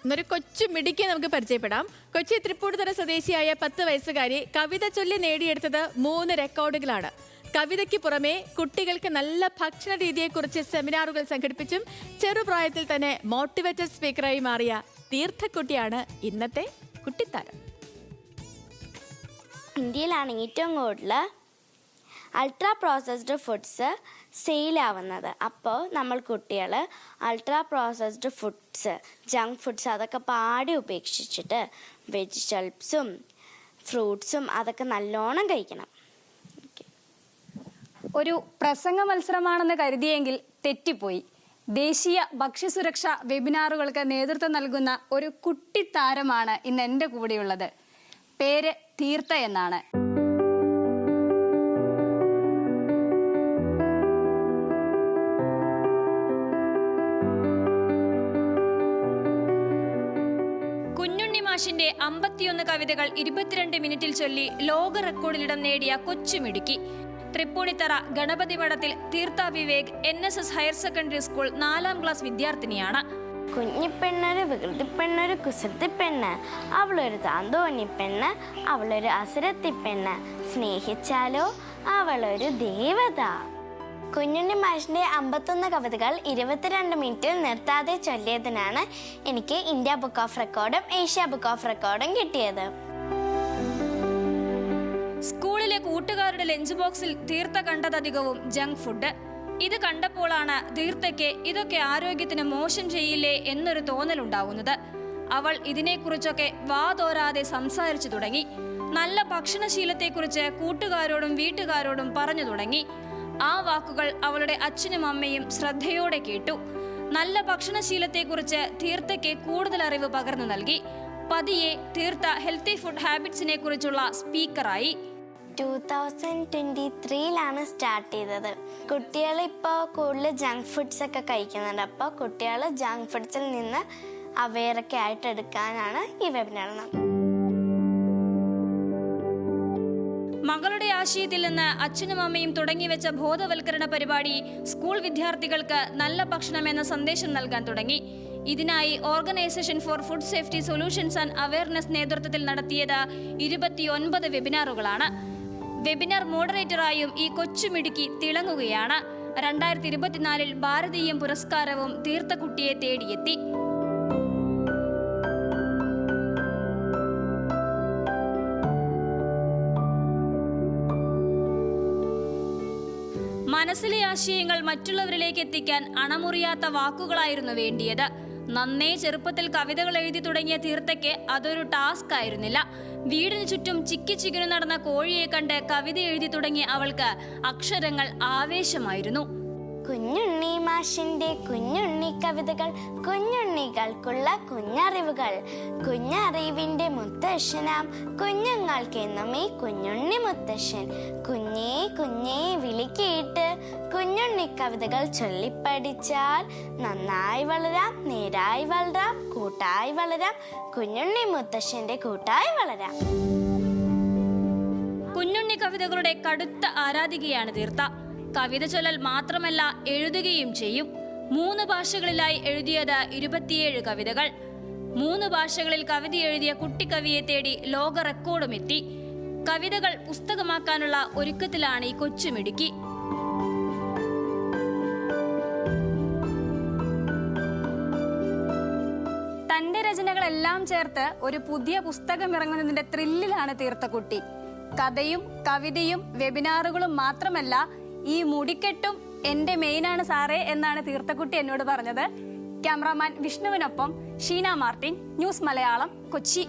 എന്നൊരു കൊച്ചു മിടുക്കിയെ നമുക്ക് പരിചയപ്പെടാം. കൊച്ചി തൃപ്പൂണിത്തുറ സ്വദേശിയായ 10 വയസ്സുകാരി കവിത ചൊല്ലി നേടിയെടുത്തത് 3 റെക്കോർഡുകളാണ്. കവിതയ്ക്ക് പുറമെ കുട്ടികൾക്ക് നല്ല ഭക്ഷണ രീതിയെക്കുറിച്ച് സെമിനാറുകൾ സംഘടിപ്പിച്ചും ചെറുപ്രായത്തിൽ തന്നെ മോട്ടിവേറ്റഡ് സ്പീക്കറായി മാറിയ തീർത്ഥക്കുട്ടിയാണ് ഇന്നത്തെ കുട്ടിത്താരം. ഇന്ത്യയിലാണ് ഏറ്റവും കൂടുതൽ അൾട്രാ പ്രോസസ്ഡ് ഫുഡ്സ് സെയിലാവുന്നത്. അപ്പോൾ നമ്മൾ കുട്ടികൾ ultra processed foods, junk foods അതൊക്കെ പാടി ഉപേക്ഷിച്ചിട്ട് വെജിറ്റബിൾസും ഫ്രൂട്ട്സും അതൊക്കെ നല്ലോണം കഴിക്കണം. ഒരു പ്രസംഗ മത്സരമാണെന്ന് കരുതിയെങ്കിൽ തെറ്റിപ്പോയി. ദേശീയ ഭക്ഷ്യസുരക്ഷ വെബിനാറുകൾക്ക് നേതൃത്വം നൽകുന്ന ഒരു കുട്ടിത്താരമാണ് ഇന്ന് എൻ്റെ കൂടെയുള്ളത്. പേര് തീർത്ഥ എന്നാണ്. മാഷിന്റെ 51 കവിതകൾ 22 മിനിറ്റിൽ ചൊല്ലി ലോക റെക്കോർഡിലിടം നേടിയ കൊച്ചുമിടുക്കി. തൃപ്പൂണിത്തറ ഗണപതി മഠത്തിൽ Theertha Vivek NSS higher secondary school 4ാം ക്ലാസ് വിദ്യാർത്ഥിനിയാണ്. കുഞ്ഞിപ്പെണ്ണൊരു വികൃതിപ്പെണ്ണൊരു കുസൃതിപ്പെണ്ണ്, അവളൊരു താന്തോന്നിപ്പെണ്ണ്, അവളൊരു അസുരത്തിപ്പെണ്ണ്, സ്നേഹിച്ചാലോ അവളൊരു ദേവത. കുഞ്ഞുണ്ണി മാഷിന്റെ 51 കവിതകൾ 22 മിനിറ്റിൽ നിർത്താതെ ചൊല്ലിയതിനാണ് എനിക്ക് ഇന്ത്യ ബുക്ക് ഓഫ് റെക്കോർഡും ഏഷ്യ ബുക്ക് ഓഫ് റെക്കോർഡും കിട്ടിയത്. സ്കൂളിലെ കൂട്ടുകാരുടെ ലഞ്ച് ബോക്സിൽ തീർത്ഥ കണ്ടതധികവും ജങ്ക് ഫുഡ്. ഇത് കണ്ടപ്പോഴാണ് തീർത്ഥയ്ക്ക് ഇതൊക്കെ ആരോഗ്യത്തിന് മോശം ചെയ്യില്ലേ എന്നൊരു തോന്നലുണ്ടാവുന്നത്. അവൾ ഇതിനെക്കുറിച്ചൊക്കെ വാതോരാതെ സംസാരിച്ചു തുടങ്ങി. നല്ല ഭക്ഷണശീലത്തെക്കുറിച്ച് കൂട്ടുകാരോടും വീട്ടുകാരോടും പറഞ്ഞു തുടങ്ങി. ആ വാക്കുകൾ അവളുടെ അച്ഛനും അമ്മയും ശ്രദ്ധയോടെ കേട്ടു. നല്ല ഭക്ഷണശീലത്തെക്കുറിച്ച് തീർത്ഥയ്ക്ക് കൂടുതൽ അറിവ് പകർന്നു നൽകി. പതിയെ തീർത്ഥ ഹെൽത്തി ഫുഡ് ഹാബിറ്റ്സിനെ കുറിച്ചുള്ള സ്പീക്കറായി. 2023 സ്റ്റാർട്ട് ചെയ്തത്. കുട്ടികൾ ഇപ്പോൾ കൂടുതൽ ജങ്ക് ഫുഡ്സ് ഒക്കെ കഴിക്കുന്നുണ്ട്. അപ്പോൾ കുട്ടികൾ ജങ്ക് ഫുഡ്സിൽ നിന്ന് അവെയറൊക്കെ ആയിട്ട് എടുക്കാനാണ് ഈ വെബിനാർ. മകളുടെ ആശയത്തിൽ നിന്ന് അച്ഛനും അമ്മയും തുടങ്ങിവെച്ച ബോധവൽക്കരണ പരിപാടി സ്കൂൾ വിദ്യാർത്ഥികൾക്ക് നല്ല ഭക്ഷണം എന്ന സന്ദേശം നൽകാൻ തുടങ്ങി. ഇതിനായി organisation for food safety solutions and awareness നേതൃത്വത്തിൽ നടത്തിയത് 29 വെബിനാറുകളാണ്. വെബിനാർ മോഡറേറ്ററായും ഈ കൊച്ചുമിടുക്കി തിളങ്ങുകയാണ്. 2024 ഭാരതീയ പുരസ്കാരവും തീർത്ഥക്കുട്ടിയെ തേടിയെത്തി. മനസ്സിലെ ആശയങ്ങൾ മറ്റുള്ളവരിലേക്ക് എത്തിക്കാൻ അണമുറിയാത്ത വാക്കുകളായിരുന്നു വേണ്ടിയത്. നന്നേ ചെറുപ്പത്തിൽ കവിതകൾ എഴുതി തുടങ്ങിയ തീർത്ഥയ്ക്ക് അതൊരു ടാസ്ക് ആയിരുന്നില്ല. വീടിന് ചുറ്റും ചിക്കിച്ചിക്കിനു നടന്ന കോഴിയെ കണ്ട് കവിത എഴുതി തുടങ്ങിയ അവൾക്ക് അക്ഷരങ്ങൾ ആവേശമായിരുന്നു. കുഞ്ഞുണ്ണി മാഷിന്റെ കുഞ്ഞുണ്ണി കവിതകൾ, കുഞ്ഞുണ്ണികൾക്കുള്ള കുഞ്ഞറിവുകൾ, കുഞ്ഞറിവിന്റെ മുത്തശ്ശനാം കുഞ്ഞുങ്ങൾക്കെന്നും ഈ കുഞ്ഞുണ്ണി മുത്തശ്ശൻ. കുഞ്ഞേ കുഞ്ഞേ വിളിക്കേട്ട് കുഞ്ഞുണ്ണി കവിതകൾ ചൊല്ലിപ്പടിച്ചാൽ നന്നായി വളരാം, നേരായി വളരാം, കൂട്ടായി വളരാം, കുഞ്ഞുണ്ണി മുത്തശ്ശന്റെ കൂട്ടായി വളരാം. കുഞ്ഞുണ്ണി കവിതകളുടെ കടുത്ത ആരാധികയാണ് തീർത്ഥ. കവിത ചൊല്ലൽ മാത്രമല്ല, എഴുതുകയും ചെയ്യും. 3 ഭാഷകളിലായി എഴുതിയത് 27 കവിതകൾ. 3 ഭാഷകളിൽ കവിത എഴുതിയ കുട്ടിക്കവിയെ തേടി ലോക റെക്കോർഡും എത്തി. കവിതകൾ പുസ്തകമാക്കാനുള്ള ഒരുക്കത്തിലാണ് ഈ കൊച്ചുമിടുക്കി. തന്റെ രചനകളെല്ലാം ചേർത്ത് ഒരു പുതിയ പുസ്തകം ഇറങ്ങുന്നതിന്റെ ത്രില്ലിലാണ് തീർത്ഥക്കുട്ടി. കഥയും കവിതയും വെബിനാറുകളും മാത്രമല്ല, ഈ മുടിക്കെട്ടും എന്റെ മെയിനാണ് സാറേ എന്നാണ് തീർത്ഥക്കുട്ടി എന്നോട് പറഞ്ഞത്. ക്യാമറാമാൻ വിഷ്ണുവിനൊപ്പം ഷീന മാർട്ടിൻ, ന്യൂസ് മലയാളം, കൊച്ചി.